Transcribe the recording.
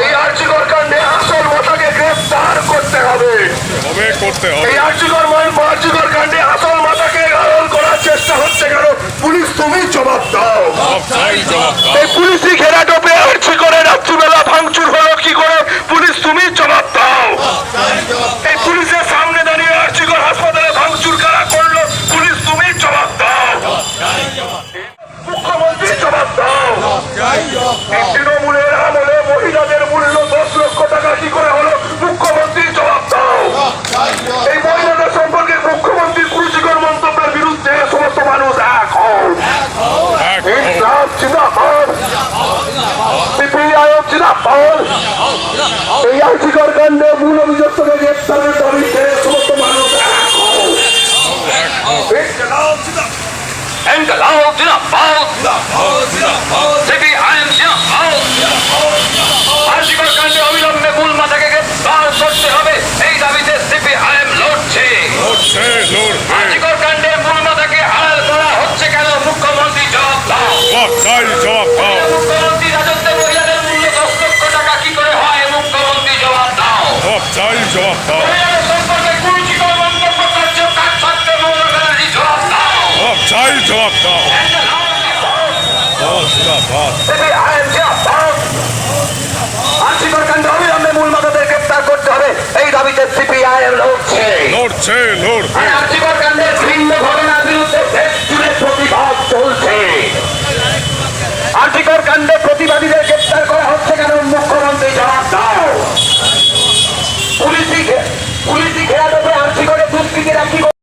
এই আর্যিকর কাণ্ডে আসল মাথাকে গ্রেফতার করতে হবে। এই আর্যিকর কাণ্ডে আসল মাথাকে আড়াল করার চেষ্টা হচ্ছে কেন? পুলিশ তুমি জবাব দাও। এই পুলিশি ঘেরাটোপে আর্যিকরের রাত্রিবেলা ভাঙচুর হলো কি করে? পুলিশ তুমি জবাব দাও। এই পুলিশের সামনে দাঁড়িয়ে আর্যিকর হাসপাতালে ভাঙচুর কারা করলো? পুলিশ তুমি জবাব দাও। মুখ্যমন্ত্রী জবাব দাও। এই তৃণমূলের আমলে মহিলাদের মূল্য 10 লক্ষ টাকা কি করে হলো? মুখ্যমন্ত্রী জবাব দাও। এই মহিলাদের সম্পর্কে মুখ্যমন্ত্রীর কুরুচিকর মন্তব্যের বিরুদ্ধে সমস্ত মানুষ এক হন। ইনসাফ জিন্দাবাদ, সিপিআইএম জিন্দাবাদ। এই আর্যিকর কাণ্ডে মূল অভিযুক্তকে গ্রেফতারের দাবিতে সমস্ত মানুষ এক হন। ইনকলাব জিন্দাবাদ, সিপিআইএম জিন্দাবাদ। আর্যিকর কাণ্ডে অবিলম্বে মূল মাথাকে গ্রেফতার করতে হবে, এই দাবিতে সিপিআইএম লড়ছে। আর্যিকর কাণ্ডে মূল মাথাকে আড়াল করা হচ্ছে কেন? মুখ্যমন্ত্রী জবাব দাও। মুখ্যমন্ত্রী রাজত্বে মহিলাদের মূল্য 10 লক্ষ টাকা কি করে হয়? মুখ্যমন্ত্রী জবাব দাও। মহিলাদের সম্পর্কে কুরুচিকর মন্তব্য করছে কার ছাত্র মমতা ব্যানার্জি জবাব দাও। আর্যিকর কাণ্ডে অবিলম্বে মূল মাথাদের গ্রেফতার করতে হবে, এই দাবিতে সিপিআইএম লড়ছে।